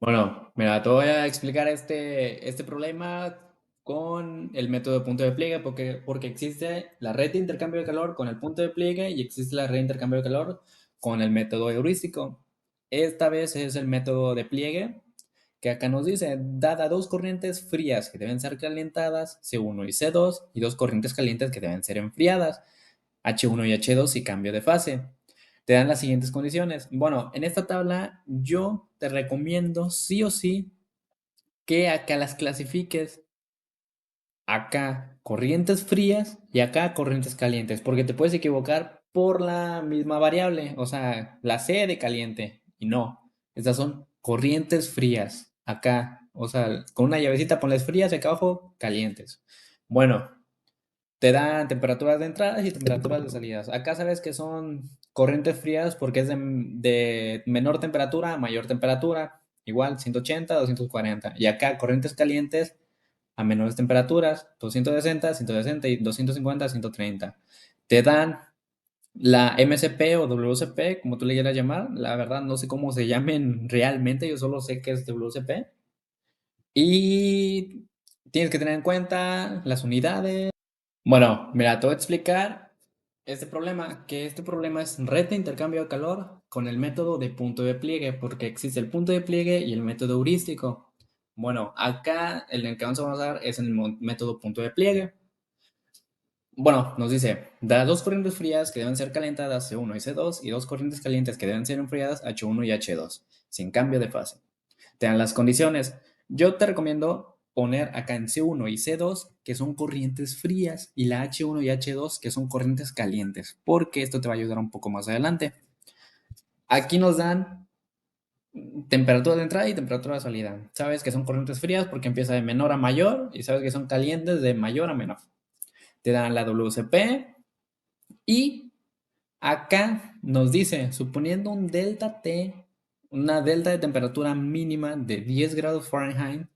Bueno, mira, te voy a explicar este problema con el método de punto de pliegue porque existe la red de intercambio de calor con el punto de pliegue y existe la red de intercambio de calor con el método heurístico. Esta vez es el método de pliegue que acá nos dice, dada dos corrientes frías que deben ser calentadas, C1 y C2, y dos corrientes calientes que deben ser enfriadas, H1 y H2 y cambio de fase. Te dan las siguientes condiciones. Bueno, en esta tabla yo te recomiendo sí o sí que acá las clasifiques. Acá corrientes frías y acá corrientes calientes, porque te puedes equivocar por la misma variable, o sea, la C de caliente, y no, estas son corrientes frías, acá, o sea, con una llavecita ponles frías y acá abajo calientes. Bueno, te dan temperaturas de entradas y temperaturas de salidas. Acá sabes que son corrientes frías porque es de menor temperatura a mayor temperatura, igual 180, 240. Y acá corrientes calientes a menores temperaturas, 260, 160 y 250, 130. Te dan la MCP o WCP, como tú le quieras llamar. La verdad no sé cómo se llamen realmente, yo solo sé que es WCP. Y tienes que tener en cuenta las unidades. Bueno, mira, te voy a explicar este problema es red de intercambio de calor con el método de punto de pliegue, porque existe el punto de pliegue y el método heurístico. Bueno, acá el que vamos a basar es en el método punto de pliegue. Bueno, nos dice, da dos corrientes frías que deben ser calentadas C1 y C2 y dos corrientes calientes que deben ser enfriadas H1 y H2, sin cambio de fase. Te dan las condiciones. Yo te recomiendo poner acá en C1 y C2 que son corrientes frías y la H1 y H2 que son corrientes calientes, porque esto te va a ayudar un poco más adelante. Aquí nos dan temperatura de entrada y temperatura de salida. Sabes que son corrientes frías porque empieza de menor a mayor y sabes que son calientes de mayor a menor. Te dan la WCP y acá nos dice, suponiendo un delta T, una delta de temperatura mínima de 10 grados Fahrenheit,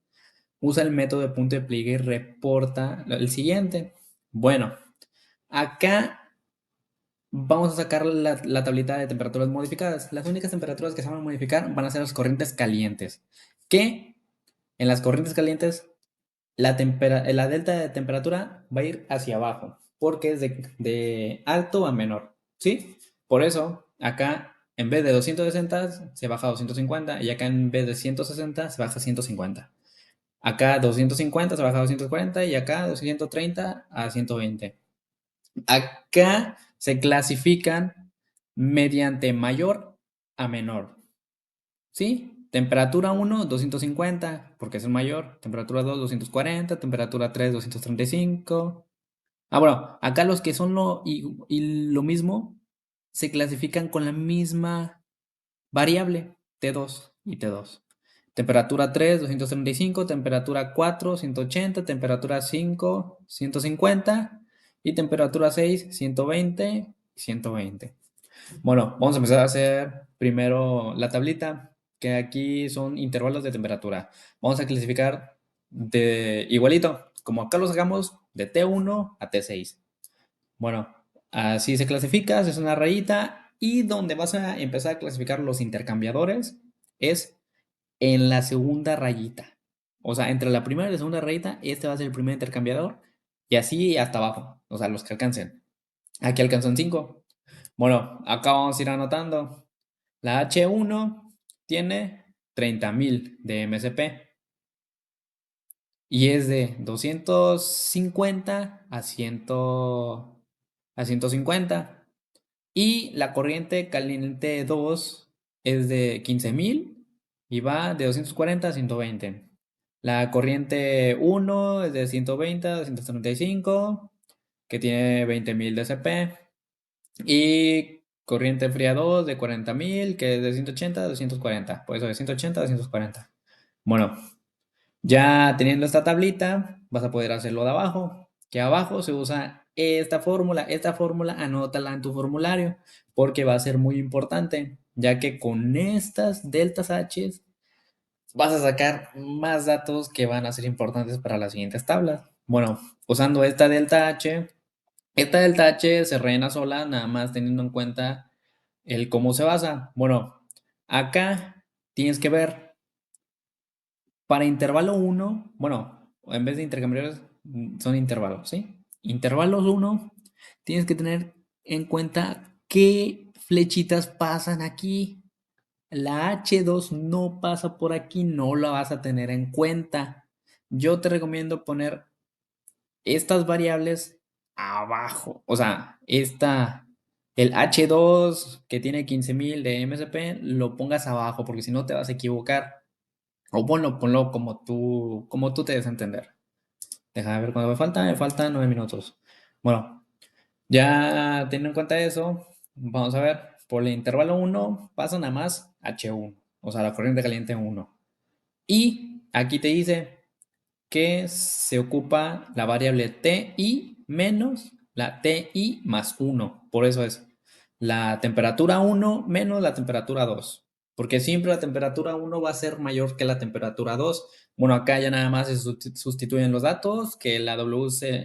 usa el método de punto de pliegue y reporta el siguiente. Bueno, acá vamos a sacar la tablita de temperaturas modificadas. Las únicas temperaturas que se van a modificar van a ser las corrientes calientes. Que en las corrientes calientes la delta de temperatura va a ir hacia abajo, porque es de alto a menor, ¿sí? Por eso, acá en vez de 260 se baja a 250 y acá en vez de 160 se baja a 150. Acá 250 se baja a 240 y acá de 130 a 120. Acá se clasifican mediante mayor a menor, ¿sí? Temperatura 1, 250, porque es el mayor. Temperatura 2, 240. Temperatura 3, 235. Ah, bueno, acá los que son y lo mismo se clasifican con la misma variable, T2 y T2. Temperatura 3, 235. Temperatura 4, 180. Temperatura 5, 150. Y temperatura 6, 120, 120. Bueno, vamos a empezar a hacer primero la tablita, que aquí son intervalos de temperatura. Vamos a clasificar de igualito, como acá los sacamos de T1 a T6. Bueno, así se clasifica, es una rayita y donde vas a empezar a clasificar los intercambiadores es en la segunda rayita. O sea, entre la primera y la segunda rayita, este va a ser el primer intercambiador y así hasta abajo, o sea, los que alcancen. Aquí alcanzan 5. Bueno, acá vamos a ir anotando. La H1 tiene 30.000 de MSP y es de 250 a 150. Y la corriente caliente 2 es de 15.000 y va de 240 a 120. La corriente 1 es de 120 a 235, que tiene 20.000 de CP. Y corriente fría 2 de 40.000, que es de 180 a 240. Por eso de 180 a 240. Bueno, ya teniendo esta tablita, vas a poder hacerlo de abajo. Que abajo se usa esta fórmula. Esta fórmula anótala en tu formulario porque va a ser muy importante, ya que con estas deltas H vas a sacar más datos que van a ser importantes para las siguientes tablas. Bueno, usando esta delta H se rellena sola, nada más teniendo en cuenta el cómo se basa. Bueno, acá tienes que ver Para intervalo uno, bueno, en vez de intercambiadores, son intervalos, ¿sí? Intervalos uno, tienes que tener en cuenta qué flechitas pasan aquí. La H2 no pasa por aquí, no la vas a tener en cuenta. Yo te recomiendo poner estas variables abajo. O sea, el H2 que tiene 15.000 de MSP, lo pongas abajo, porque si no te vas a equivocar. O ponlo como tú te des a entender. Déjame ver cuánto me faltan 9 minutos. Bueno, ya teniendo en cuenta eso, vamos a ver, por el intervalo uno pasa nada más H1, o sea, la corriente caliente uno. Y aquí te dice que se ocupa la variable TI menos la TI más uno. Por eso es la temperatura uno menos la temperatura 2. Porque siempre la temperatura uno va a ser mayor que la temperatura 2. Bueno, acá ya nada más se sustituyen los datos, que la WCP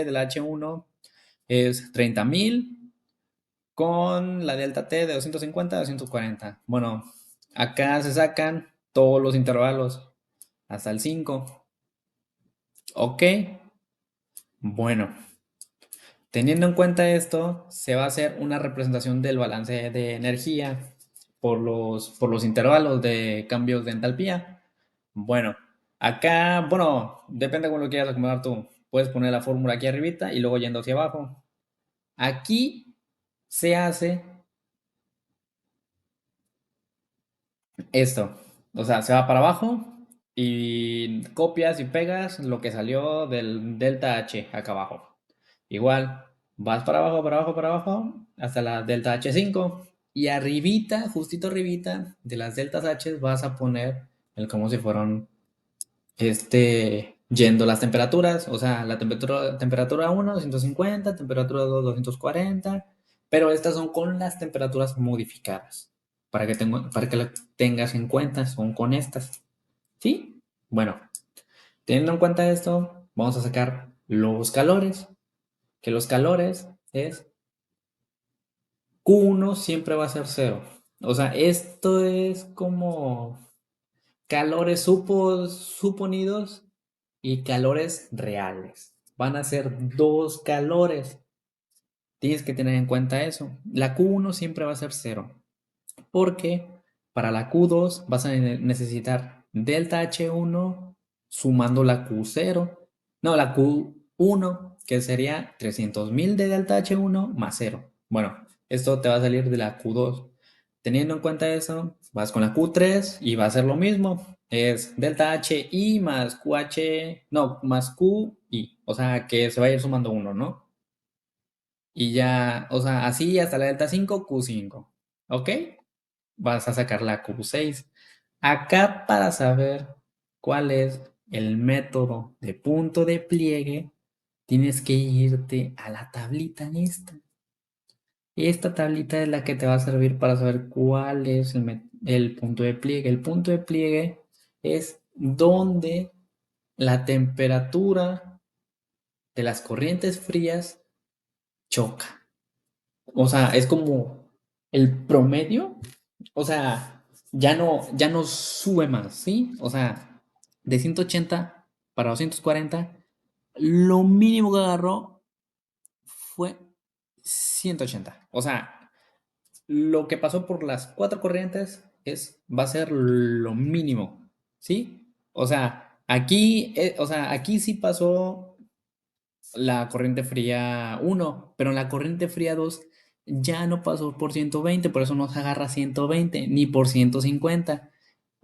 del H1 es 30.000 con la delta T de 250 a 240. Bueno, acá se sacan todos los intervalos hasta el 5. Ok, bueno, teniendo en cuenta esto, se va a hacer una representación del balance de energía por los intervalos de cambios de entalpía. Bueno, acá, bueno, depende de cómo lo quieras acomodar tú. Puedes poner la fórmula aquí arribita y luego yendo hacia abajo. Aquí se hace esto. O sea, se va para abajo y copias y pegas lo que salió del delta H acá abajo. Igual, vas para abajo, para abajo, para abajo, hasta la delta H5. Y arribita, justito arribita de las deltas H vas a poner el como si fueran yendo las temperaturas. O sea, la temperatura 1, 250, temperatura 2, 240. Pero estas son con las temperaturas modificadas. Para que lo tengas en cuenta, son con estas. ¿Sí? Bueno, teniendo en cuenta esto, vamos a sacar los calores. Que los calores es Q1 siempre va a ser cero. O sea, esto es como calores suponidos y calores reales. Van a ser dos calores. Tienes que tener en cuenta eso. La Q1 siempre va a ser cero. Porque para la Q2 vas a necesitar delta H1 sumando la Q0. No, la Q1, que sería 300.000 de delta H1 más cero. Bueno, esto te va a salir de la Q2. Teniendo en cuenta eso, vas con la Q3 y va a ser lo mismo. Es delta HI más QH, no, más QI. O sea, que se va a ir sumando uno, ¿no? Y ya, o sea, así hasta la delta 5 Q5. ¿Ok? Vas a sacar la Q6. Acá para saber cuál es el método de punto de pliegue, tienes que irte a la tablita esta. Esta tablita es la que te va a servir para saber cuál es el punto de pliegue. El punto de pliegue es donde la temperatura de las corrientes frías choca. O sea, es como el promedio. O sea, ya no sube más, ¿sí? O sea, de 180 para 240, lo mínimo que agarró fue 180. O sea, lo que pasó por las cuatro corrientes va a ser lo mínimo, ¿sí? O sea, aquí sí pasó la corriente fría 1, pero en la corriente fría 2 ya no pasó por 120, por eso no se agarra 120 ni por 150,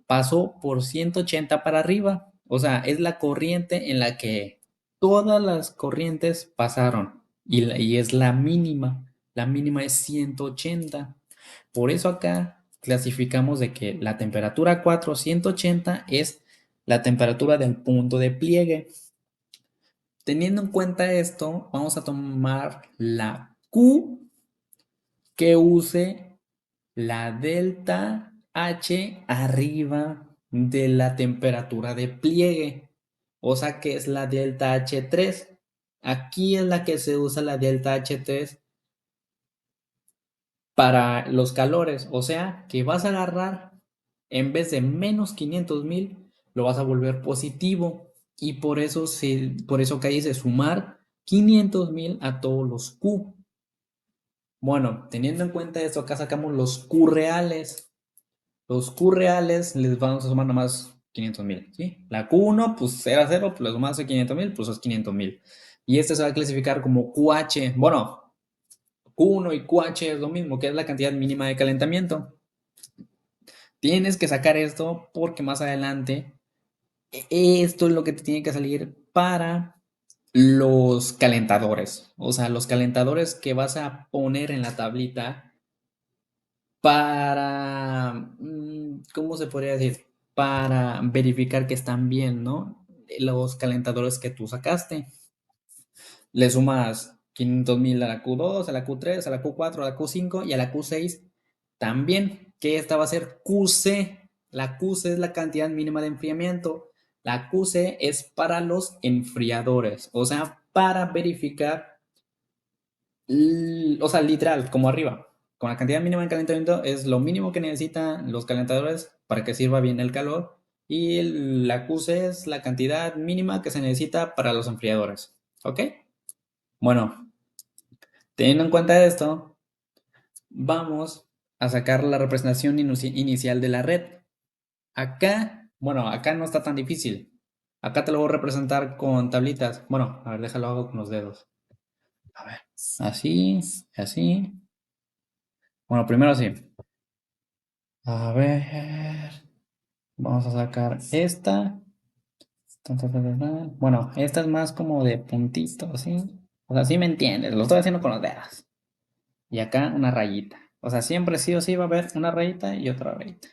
pasó por 180 para arriba. O sea, es la corriente en la que todas las corrientes pasaron y es la mínima. La mínima es 180. Por eso acá clasificamos de que la temperatura 4, 180 es la temperatura del punto de pliegue. Teniendo en cuenta esto, vamos a tomar la Q que use la delta H arriba de la temperatura de pliegue. O sea que es la delta H3. Aquí es la que se usa la delta H3 para los calores. O sea que vas a agarrar en vez de menos 500,000, lo vas a volver positivo. Y por eso acá dice sumar 500,000 a todos los Q. Bueno, teniendo en cuenta esto, acá sacamos los Q reales. Los Q reales les vamos a sumar nomás 500,000, ¿sí? La Q1, pues era 0, pues le sumas 500,000, pues es 500,000. Y este se va a clasificar como QH. Bueno, Q1 y QH es lo mismo, que es la cantidad mínima de calentamiento. Tienes que sacar esto porque más adelante esto es lo que te tiene que salir para los calentadores. O sea, los calentadores que vas a poner en la tablita para, ¿cómo se podría decir? Para verificar que están bien, ¿no? Los calentadores que tú sacaste. Le sumas 500,000 a la Q2, a la Q3, a la Q4, a la Q5 y a la Q6 también, que esta va a ser QC. La QC es la cantidad mínima de enfriamiento. La QC es para los enfriadores, o sea, para verificar, o sea, literal, como arriba. Con la cantidad mínima de calentamiento es lo mínimo que necesitan los calentadores para que sirva bien el calor. Y la QC es la cantidad mínima que se necesita para los enfriadores. ¿Ok? Bueno, teniendo en cuenta esto, vamos a sacar la representación inicial de la red. Acá, bueno, acá no está tan difícil. Acá te lo voy a representar con tablitas. Bueno, a ver, déjalo hago con los dedos. A ver, así, así. Bueno, primero así. A ver, vamos a sacar esta. Bueno, esta es más como de puntito, ¿sí? O sea, sí me entiendes, lo estoy haciendo con los dedos. Y acá una rayita. O sea, siempre sí o sí va a haber una rayita y otra rayita.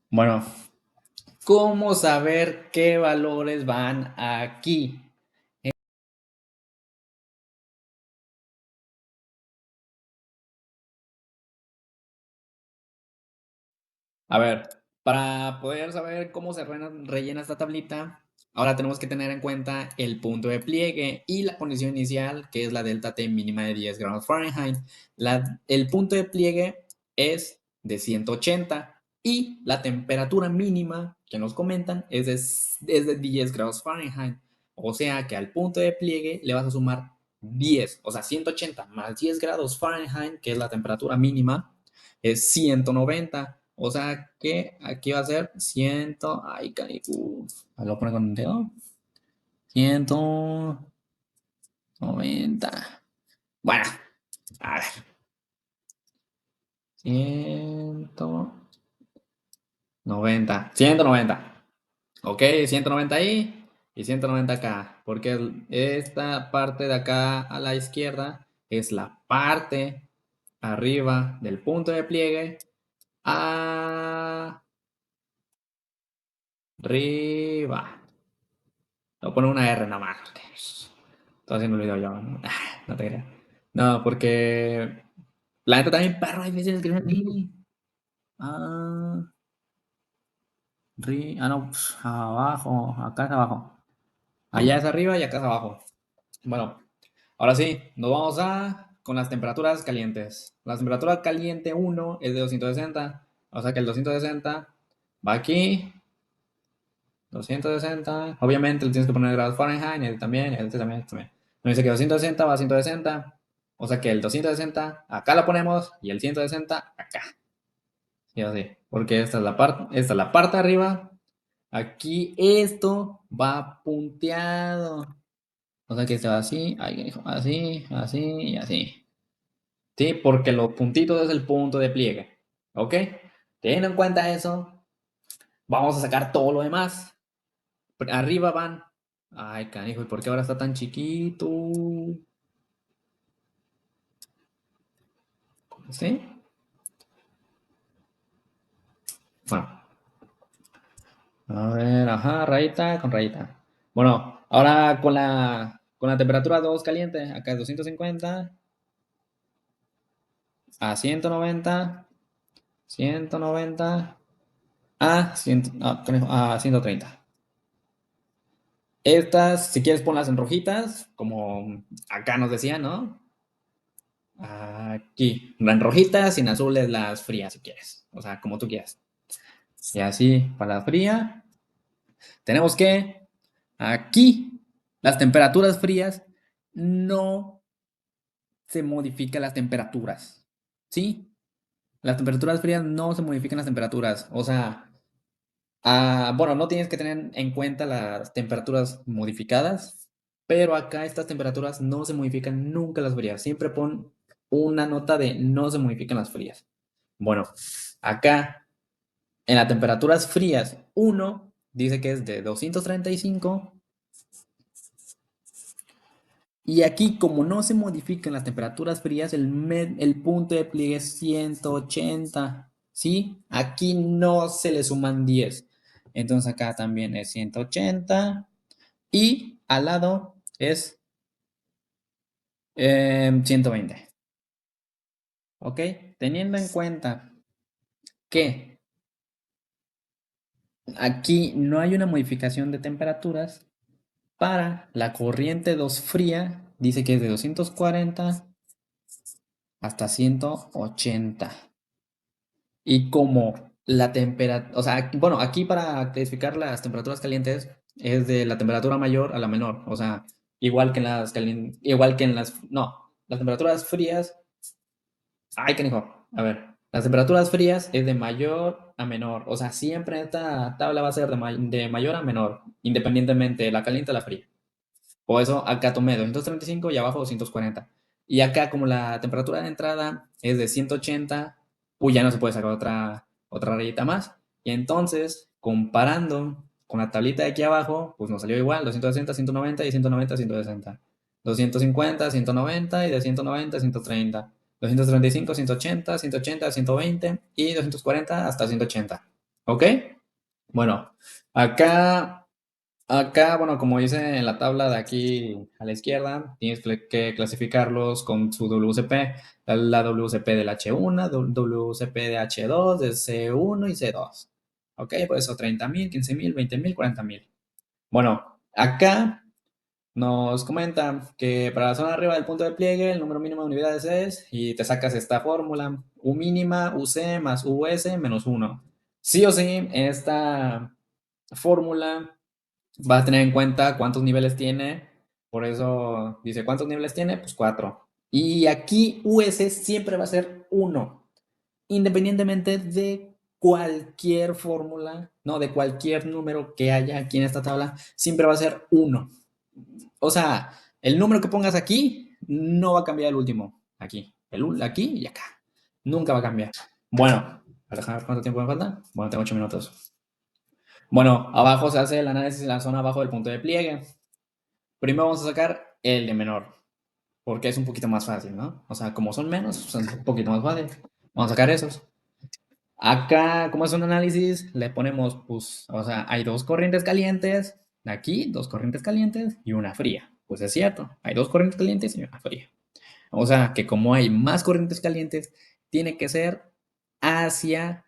Bueno, ¿cómo saber qué valores van aquí? A ver, para poder saber cómo se rellena esta tablita, ahora tenemos que tener en cuenta el punto de pliegue y la condición inicial, que es la delta T mínima de 10 grados Fahrenheit. El punto de pliegue es de 180 y la temperatura mínima que nos comentan es de 10 grados Fahrenheit. O sea que al punto de pliegue le vas a sumar 10, o sea, 180 más 10 grados Fahrenheit, que es la temperatura mínima, es 190. O sea que aquí va a ser 100. Ay, lo pone con un dedo. 190. Bueno, a ver. 190. Ok, 190 ahí y 190 acá. Porque esta parte de acá a la izquierda es la parte arriba del punto de pliegue. Arriba. Voy a poner una R nada más. Estoy haciendo el video yo. No, no te creas. No, porque la neta también perro hay veces que aquí. Ah, no, pues, abajo. Acá es abajo. Allá es arriba y acá es abajo. Bueno, ahora sí, nos vamos a con las temperaturas calientes. La temperatura caliente 1 es de 260. O sea que el 260 va aquí. 260. Obviamente le tienes que poner grados Fahrenheit, este también, este también, este también. Nos dice que 260 va a 160. O sea que el 260 acá lo ponemos y el 160 acá. Sí, así. Porque esta es la parte de arriba. Aquí esto va punteado. O sea que este va así, así, así y así. ¿Sí? Porque los puntitos es el punto de pliegue. ¿Ok? Teniendo en cuenta eso, vamos a sacar todo lo demás. Arriba van. Ay, canijo, ¿y por qué ahora está tan chiquito? ¿Sí? Bueno, a ver, ajá, rayita con rayita. Bueno, ahora con la temperatura 2 caliente, acá es 250 a 190, 190 a, 100, a 130. Estas, si quieres, ponlas en rojitas, como acá nos decían, ¿no? aquí. En rojitas y en azules las frías, si quieres. O sea, como tú quieras. Y así, para la fría, tenemos que aquí las temperaturas frías no se modifican las temperaturas. ¿Sí? Las temperaturas frías no se modifican las temperaturas. O sea, bueno, no tienes que tener en cuenta las temperaturas modificadas, pero acá estas temperaturas no se modifican nunca las frías. Siempre pon una nota de no se modifican las frías. Bueno, acá en las temperaturas frías, uno dice que es de 235 y aquí como no se modifican las temperaturas frías, el punto de pliegue es 180, ¿sí? Aquí no se le suman 10. Entonces acá también es 180 y al lado es 120. ¿Ok? Teniendo en cuenta que aquí no hay una modificación de temperaturas, para la corriente 2 fría, dice que es de 240 hasta 180. Y como la temperatura, o sea, bueno, aquí para clasificar las temperaturas calientes es de la temperatura mayor a la menor, o sea, igual que en las, no, las temperaturas frías, ay, canijo, a ver, las temperaturas frías es de mayor a menor, o sea, siempre esta tabla va a ser de mayor a menor, independientemente de la caliente o la fría. Por eso acá tomé 235 y abajo 240. Y acá como la temperatura de entrada es de 180, pues ya no se puede sacar otra rayita más. Y entonces, comparando con la tablita de aquí abajo, pues nos salió igual, 260, 190 y 190, 160. 250, 190 y de 190, 130. 235, 180, 180, 120 y 240 hasta 180. ¿Ok? Bueno, acá, bueno, como dice en la tabla de aquí a la izquierda, tienes que clasificarlos con su WCP. La WCP del H1, WCP de H2, de C1 y C2. Ok, por eso 30.000, 15.000, 20.000, 40.000. Bueno, acá nos comentan que para la zona arriba del punto de pliegue, el número mínimo de unidades es, y te sacas esta fórmula, U mínima, UC más US menos 1. Sí o sí, en esta fórmula vas a tener en cuenta cuántos niveles tiene. Por eso dice, ¿cuántos niveles tiene? Pues 4. Y aquí US siempre va a ser 1, independientemente de cualquier fórmula, no, de cualquier número que haya aquí en esta tabla, siempre va a ser 1. O sea, el número que pongas aquí no va a cambiar el último. Aquí y acá. Nunca va a cambiar. Bueno, déjame ver cuánto tiempo me falta. Bueno, tengo 8 minutos. Bueno, abajo se hace el análisis en la zona abajo del punto de pliegue. Primero vamos a sacar el de menor, porque es un poquito más fácil, ¿no? O sea, como son menos, son un poquito más fácil. Vamos a sacar esos. Acá, como es un análisis, le ponemos, pues, o sea, hay dos corrientes calientes, aquí dos corrientes calientes y una fría. Pues es cierto, hay dos corrientes calientes y una fría. O sea, que como hay más corrientes calientes, tiene que ser hacia,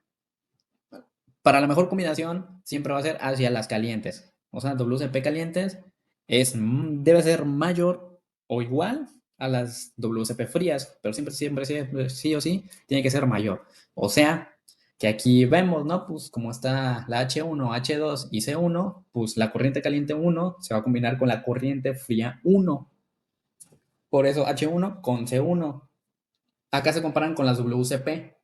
para la mejor combinación, siempre va a ser hacia las calientes. O sea, WCP calientes debe ser mayor o igual a las WCP frías, pero siempre, sí o sí, tiene que ser mayor. O sea, que aquí vemos, ¿no? Pues como está la H1, H2 y C1, pues la corriente caliente 1 se va a combinar con la corriente fría 1. Por eso H1 con C1. Acá se comparan con las WCP.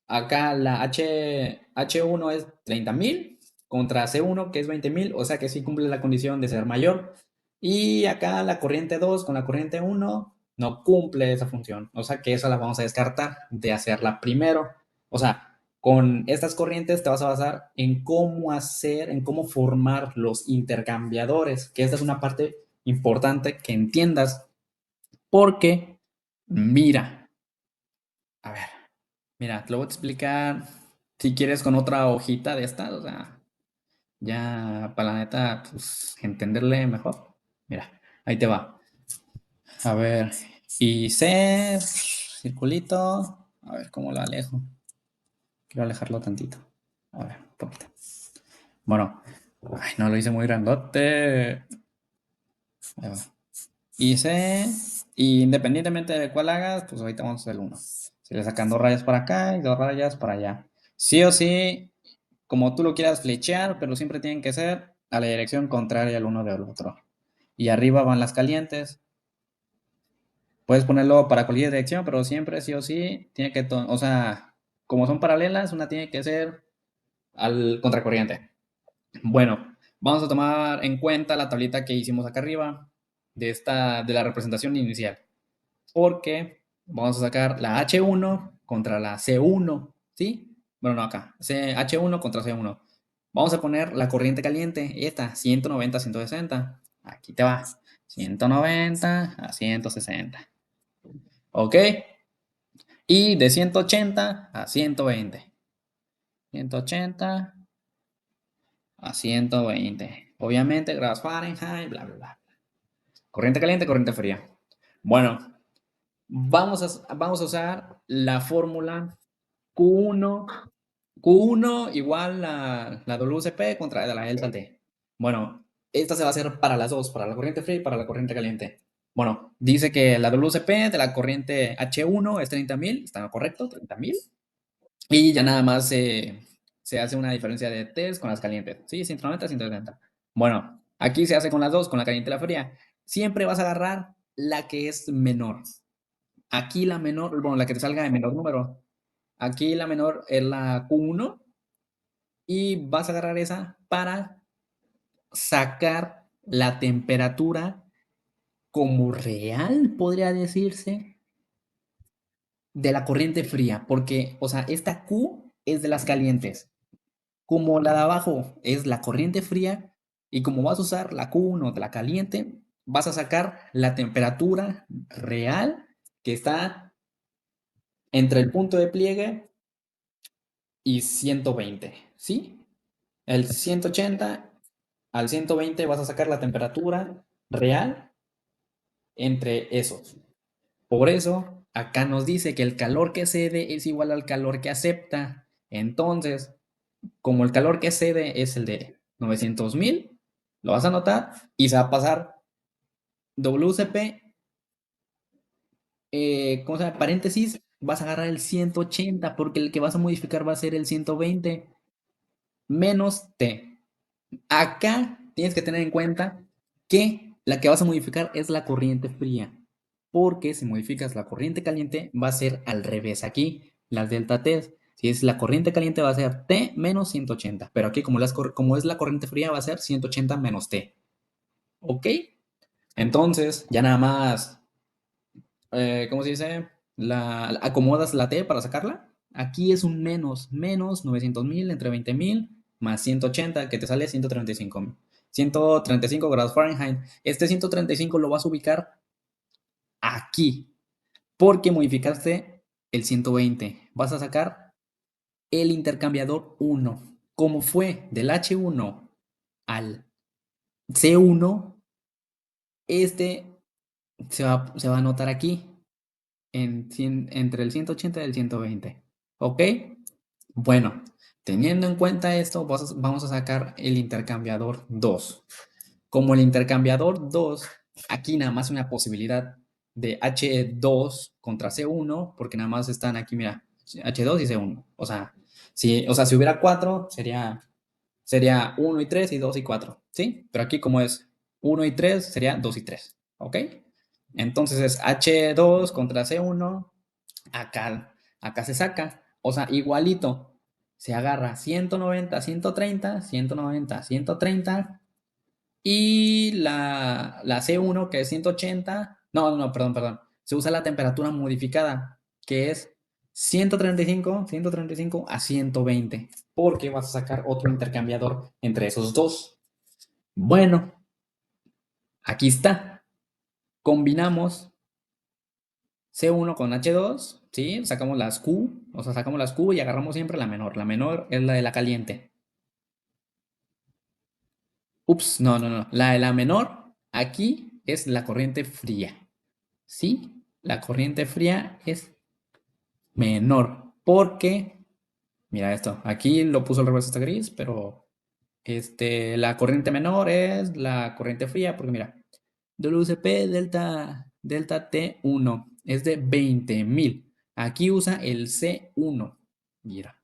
Acá la H1 es 30.000 contra C1 que es 20.000, o sea que sí cumple la condición de ser mayor. Y acá la corriente 2 con la corriente 1 no cumple esa función, o sea que esa la vamos a descartar de hacerla primero. O sea, con estas corrientes te vas a basar en cómo hacer, en cómo formar los intercambiadores, que esta es una parte importante que entiendas, porque mira, a ver. Mira, te lo voy a explicar si quieres con otra hojita de estas, o sea, ya para la neta, pues entenderle mejor. Mira, ahí te va. A ver, y C, circulito, a ver cómo lo alejo. Quiero alejarlo tantito. A ver, un poquito. Bueno, ay, no lo hice muy grandote. Ahí va. Y C, y independientemente de cuál hagas, pues ahorita vamos a hacer el 1. Si le sacan 2 rayas para acá y 2 rayas para allá. Sí o sí, como tú lo quieras flechear, pero siempre tienen que ser a la dirección contraria al uno del otro. Y arriba van las calientes. Puedes ponerlo para cualquier dirección, pero siempre sí o sí tiene que, o sea, como son paralelas, una tiene que ser al contracorriente. Bueno, vamos a tomar en cuenta la tablita que hicimos acá arriba de la representación inicial, porque vamos a sacar la H1 contra la C1, ¿sí? Bueno, no acá, H1 contra C1. Vamos a poner la corriente caliente, esta, 190 a 160. Aquí te vas, 190 a 160. ¿Ok? Y de 180 a 120. 180 a 120. Obviamente, grados Fahrenheit, bla, bla, bla. Corriente caliente, corriente fría. Bueno, vamos a usar la fórmula Q1, Q1 igual la WCP contra la delta T. Bueno, esta se va a hacer para las dos, para la corriente fría y para la corriente caliente. Bueno, dice que la WCP de la corriente H1 es 30.000, ¿está correcto? 30.000. Y ya nada más se hace una diferencia de test con las calientes. Sí, 190, 170. Bueno, aquí se hace con las dos, con la caliente y la fría. Siempre vas a agarrar la que es menor. Aquí la menor, bueno, la que te salga de menor número. Aquí la menor es la Q1 y vas a agarrar esa para sacar la temperatura como real, podría decirse, de la corriente fría. Porque, o sea, esta Q es de las calientes. Como la de abajo es la corriente fría y como vas a usar la Q1 de la caliente, vas a sacar la temperatura real que está entre el punto de pliegue y 120, ¿sí? El 180 al 120 vas a sacar la temperatura real entre esos. Por eso, acá nos dice que el calor que cede es igual al calor que acepta. Entonces, como el calor que cede es el de 900.000, lo vas a anotar y se va a pasar WCP, ¿cómo se llama? Paréntesis, vas a agarrar el 180 porque el que vas a modificar va a ser el 120 menos T. Acá tienes que tener en cuenta que la que vas a modificar es la corriente fría, porque si modificas la corriente caliente va a ser al revés. Aquí las delta T, si es la corriente caliente va a ser T menos 180, pero aquí como es la corriente fría va a ser 180 menos T. ¿Ok? Entonces ya nada más, ¿cómo se dice? Acomodas la T para sacarla. Aquí es un menos 900.000 entre 20.000 más 180 que te sale 135. 135 grados Fahrenheit. Este 135 lo vas a ubicar aquí porque modificaste el 120. Vas a sacar el intercambiador 1. Como fue del H1 al C1, este se va a anotar aquí entre el 180 y el 120. ¿Ok? Bueno, teniendo en cuenta esto, vamos a sacar el intercambiador 2. Como el intercambiador 2, aquí nada más una posibilidad de H2 contra C1, porque nada más están aquí, mira, H2 y C1. O sea, si hubiera 4, sería 1 y 3 y 2 y 4, ¿sí? Pero aquí como es 1 y 3, sería 2 y 3, ¿ok? Entonces es H2 contra C1, acá se saca, o sea, igualito, se agarra 190, 130, 190, 130 y la C1 que es 180, no, perdón, se usa la temperatura modificada que es 135 a 120, porque vas a sacar otro intercambiador entre esos dos. Bueno, aquí está. Combinamos C1 con H2, ¿sí? Sacamos las Q, o sea, sacamos las Q y agarramos siempre la menor. La menor es la de la caliente. Ups, no. La de la menor aquí es la corriente fría, ¿sí? La corriente fría es menor, porque, mira esto, aquí lo puso el reverso está gris, pero la corriente menor es la corriente fría, porque mira, WCP delta T1 es de 20.000. Aquí usa el C1. Mira,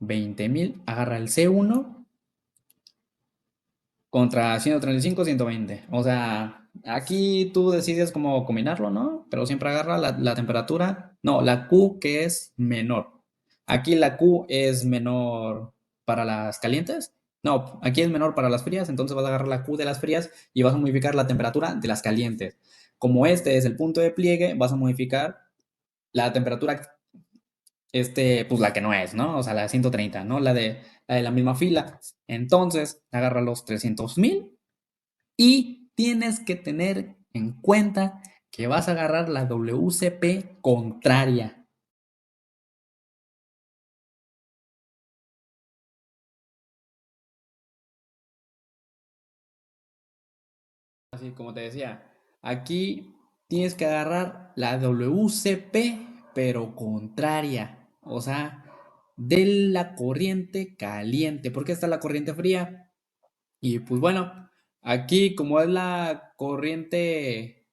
20.000, agarra el C1 contra 135, 120. O sea, aquí tú decides cómo combinarlo, ¿no? Pero siempre agarra la temperatura. No, la Q que es menor. Aquí la Q es menor para las calientes. No, aquí es menor para las frías, entonces vas a agarrar la Q de las frías y vas a modificar la temperatura de las calientes. Como este es el punto de pliegue, vas a modificar la temperatura, pues la que no es, ¿no? O sea, la de 130, ¿no? La de la misma fila. Entonces, agarra los 300.000 y tienes que tener en cuenta que vas a agarrar la WCP contraria. Así como te decía, aquí tienes que agarrar la WCP, pero contraria. O sea, de la corriente caliente. ¿Por qué está la corriente fría? Y pues bueno, aquí como es la corriente,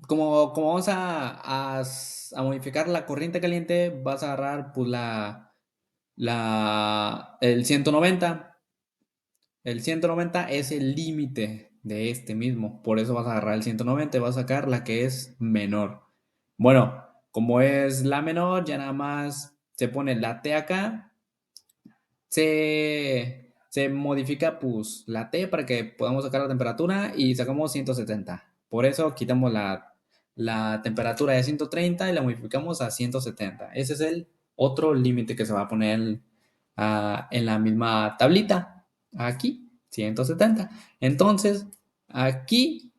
como vamos a modificar la corriente caliente, vas a agarrar pues el 190. El 190 es el límite de este mismo. Por eso vas a agarrar el 190 y vas a sacar la que es menor. Bueno, como es la menor, ya nada más se pone la T acá. Se modifica pues la T para que podamos sacar la temperatura y sacamos 170. Por eso quitamos la temperatura de 130 y la modificamos a 170. Ese es el otro límite que se va a poner en la misma tablita. Aquí, 170. Entonces, aquí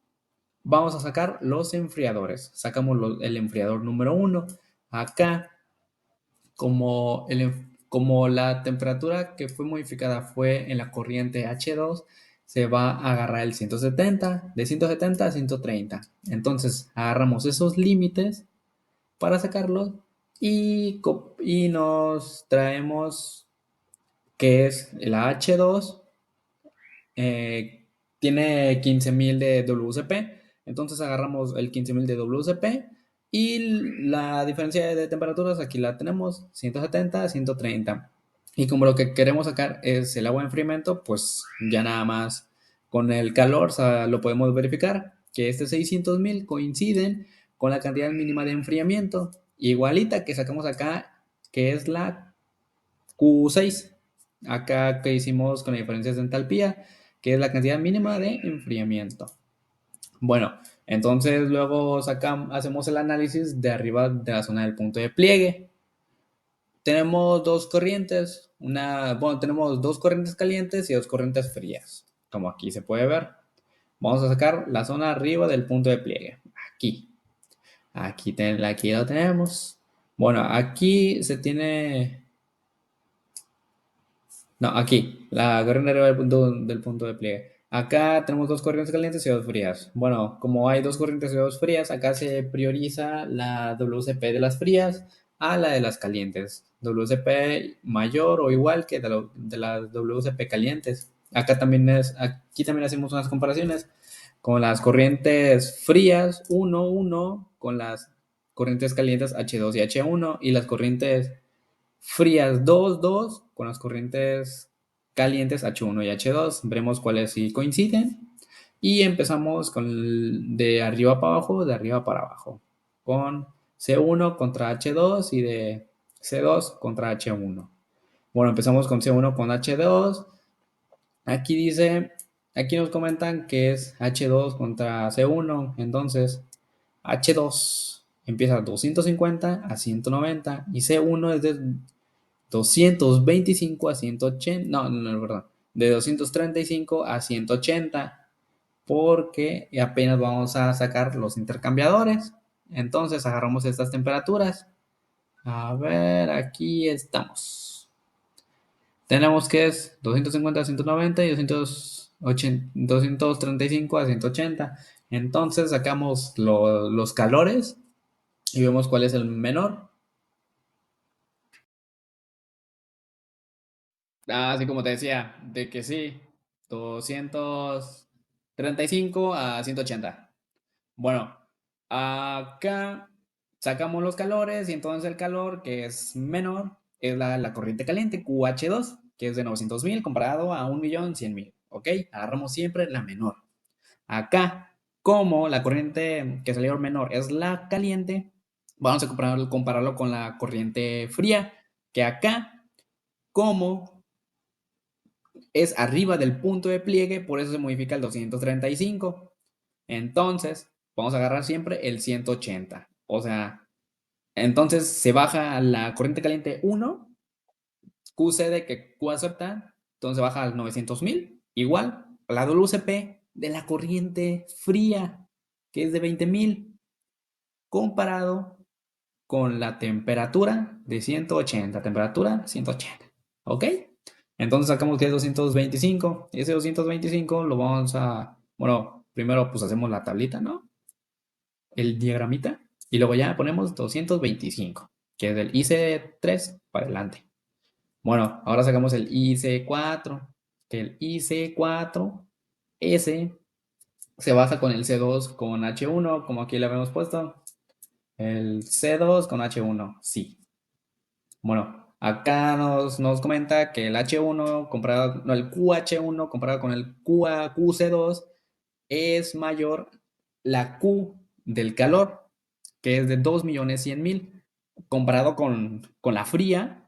vamos a sacar los enfriadores. Sacamos el enfriador número 1. Acá como la temperatura que fue modificada fue en la corriente H2, se va a agarrar el 170, de 170 a 130. Entonces agarramos esos límites para sacarlos y nos traemos que es la H2, eh, tiene 15.000 de WCP, entonces agarramos el 15.000 de WCP y la diferencia de temperaturas aquí la tenemos 170 a 130. Y como lo que queremos sacar es el agua de enfriamiento, pues ya nada más con el calor, o sea, lo podemos verificar que este 600.000 coinciden con la cantidad mínima de enfriamiento, igualita que sacamos acá, que es la Q6. Acá que hicimos con la diferencia de entalpía, que es la cantidad mínima de enfriamiento. Bueno, entonces luego hacemos el análisis de arriba de la zona del punto de pliegue. Tenemos dos corrientes, tenemos dos corrientes calientes y dos corrientes frías, como aquí se puede ver. Vamos a sacar la zona arriba del punto de pliegue, aquí. Aquí lo tenemos. Bueno, aquí se tiene. No, aquí, la corriente arriba del punto de pliegue. Acá tenemos dos corrientes calientes y dos frías. Bueno, como hay dos corrientes y dos frías, acá se prioriza la WCP de las frías a la de las calientes. WCP mayor o igual que de las WCP calientes. Aquí también hacemos unas comparaciones con las corrientes frías 1, con las corrientes calientes H2 y H1 y las corrientes frías 2 con las corrientes calientes H1 y H2. Veremos cuáles sí coinciden. Y empezamos de arriba para abajo, de arriba para abajo. Con C1 contra H2 y de C2 contra H1. Bueno, empezamos con C1 con H2. Aquí aquí nos comentan que es H2 contra C1. Entonces, H2 empieza a 250 a 190 y C1 es de 225 a 180, no, perdón, de 235 a 180, porque apenas vamos a sacar los intercambiadores. Entonces agarramos estas temperaturas. A ver, aquí estamos. Tenemos que es 250 a 190 y 235 a 180. Entonces sacamos los calores y vemos cuál es el menor. Así como te decía, de que sí, 200. 35 a 180. Bueno, acá sacamos los calores y entonces el calor que es menor es la corriente caliente, QH2, que es de 900.000 comparado a 1.100.000. ¿Ok? Agarramos siempre la menor. Acá, como la corriente que salió menor es la caliente, vamos a compararlo con la corriente fría, que acá, como es arriba del punto de pliegue, por eso se modifica el 235. Entonces, vamos a agarrar siempre el 180. O sea, entonces se baja la corriente caliente 1, QCD que Q acepta, entonces baja al 900.000. Igual, la WCP de la corriente fría, que es de 20.000, comparado con la temperatura de 180. Temperatura 180. ¿Ok? Entonces sacamos que es 225. Y ese 225 lo vamos a... Bueno, primero pues hacemos la tablita, ¿no? El diagramita. Y luego ya ponemos 225, que es del IC3 para adelante. Bueno, ahora sacamos el IC4, que el IC4, S, se baja con el C2 con H1, como aquí le habíamos puesto. El C2 con H1, sí. Bueno, acá nos comenta que el H1 comparado, no, el QH1 comparado con el QC2 es mayor la Q del calor, que es de 2.100.000, comparado con la fría,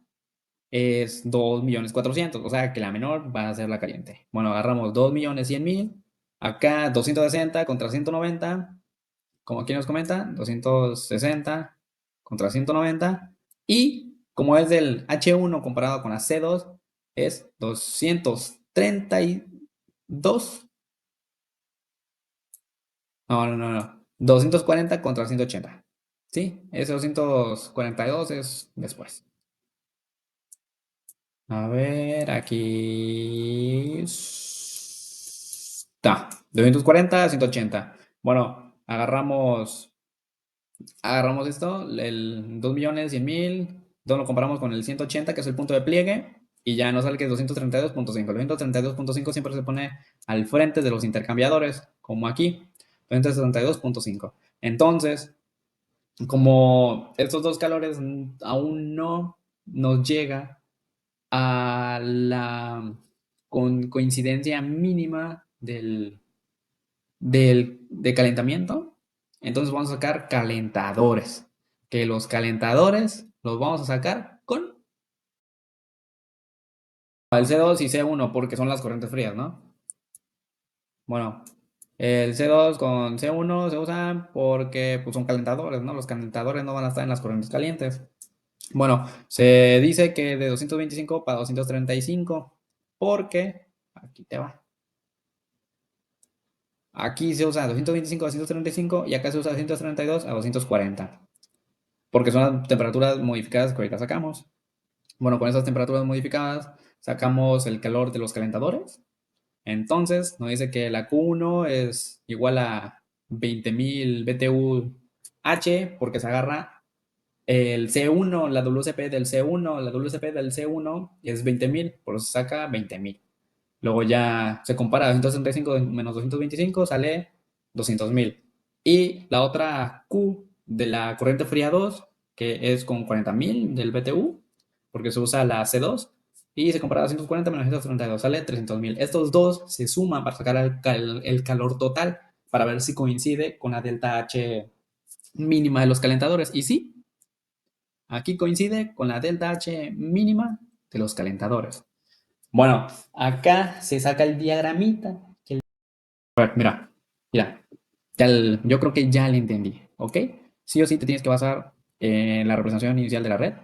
es 2.400.000, o sea que la menor va a ser la caliente. Bueno, agarramos 2.100.000, acá 260 contra 190, como aquí nos comenta, 260 contra 190, y como es del H1 comparado con la C2, es 232. No. 240 contra 180. Sí, ese 242 es después. A ver, aquí está. 240 a 180. Bueno, agarramos esto, el 2.100.000, entonces lo comparamos con el 180, que es el punto de pliegue, y ya nos sale que es 232.5. El 232.5 siempre se pone al frente de los intercambiadores, como aquí, 232.5. Entonces, como estos dos calores aún no nos llega a la coincidencia mínima de calentamiento, entonces vamos a sacar calentadores. Que los calentadores los vamos a sacar con el C2 y C1 porque son las corrientes frías, ¿no? Bueno, el C2 con C1 se usan porque pues, son calentadores, ¿no? Los calentadores no van a estar en las corrientes calientes. Bueno, se dice que de 225 para 235 porque, aquí te va, aquí se usa 225 a 235 y acá se usa 232 a 240. Porque son las temperaturas modificadas que ahorita sacamos. Bueno, con esas temperaturas modificadas sacamos el calor de los calentadores. Entonces nos dice que la Q1 es igual a 20.000 BTU-H porque se agarra el C1, la WCP del C1, la WCP del C1 es 20.000, por eso saca 20.000. Luego ya se compara 265 menos 225, sale 200.000. Y la otra Q de la corriente fría 2, que es con 40.000 del BTU, porque se usa la C2, y se compara 240 menos 232, sale 300.000. Estos dos se suman para sacar el calor total, para ver si coincide con la delta H mínima de los calentadores. Y sí, aquí coincide con la delta H mínima de los calentadores. Bueno, acá se saca el diagramita. A ver, mira, yo creo que ya le entendí, ¿ok? Sí o sí te tienes que basar en la representación inicial de la red,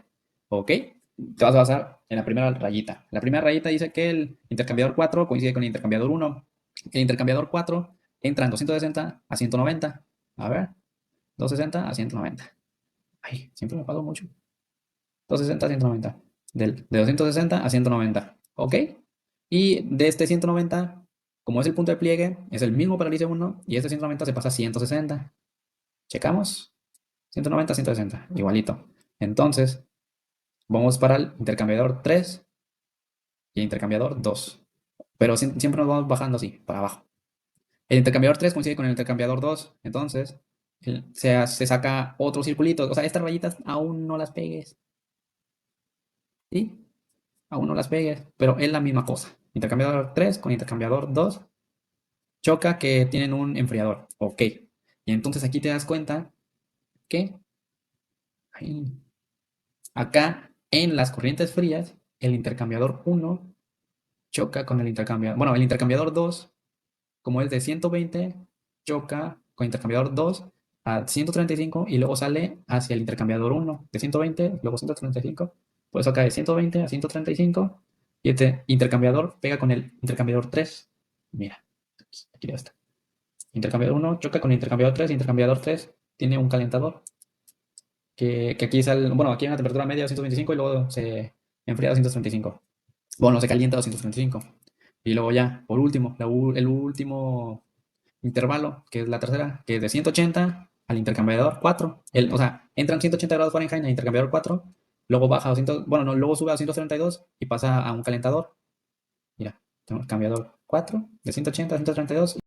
¿ok? Te vas a basar en la primera rayita. La primera rayita dice que el intercambiador 4 coincide con el intercambiador 1. El intercambiador 4 entra en 260 a 190. A ver, 260 a 190. Ay, siempre me paso mucho. 260 a 190. De 260 a 190. ¿Ok? Y de este 190, como es el punto de pliegue, es el mismo para el IC1 y este 190 se pasa a 160. Checamos. 190 a 160. Igualito. Entonces, vamos para el intercambiador 3 y el intercambiador 2. Pero siempre nos vamos bajando así, para abajo. El intercambiador 3 coincide con el intercambiador 2. Entonces, se saca otro circulito. O sea, estas rayitas aún no las pegues. ¿Sí? Aún no las pegues. Pero es la misma cosa. Intercambiador 3 con intercambiador 2 choca que tienen un enfriador. Ok. Y entonces aquí te das cuenta que acá en las corrientes frías, el intercambiador 1 choca con el intercambiador. Bueno, el intercambiador 2, como es de 120, choca con el intercambiador 2 a 135 y luego sale hacia el intercambiador 1 de 120, luego 135. Por eso acá de 120 a 135 y este intercambiador pega con el intercambiador 3. Mira, aquí ya está. Intercambiador 1 choca con el intercambiador 3, intercambiador 3 tiene un calentador que aquí sale, bueno, aquí hay una temperatura media de 125 y luego se enfría a 235. Bueno, se calienta a 235. Y luego ya, por último, el último intervalo, que es la tercera, que es de 180 al intercambiador 4. O sea, entran 180 grados Fahrenheit al intercambiador 4, luego baja a 200, bueno, no, luego sube a 232 y pasa a un calentador. Mira, tengo el cambiador 4 de 180 a 132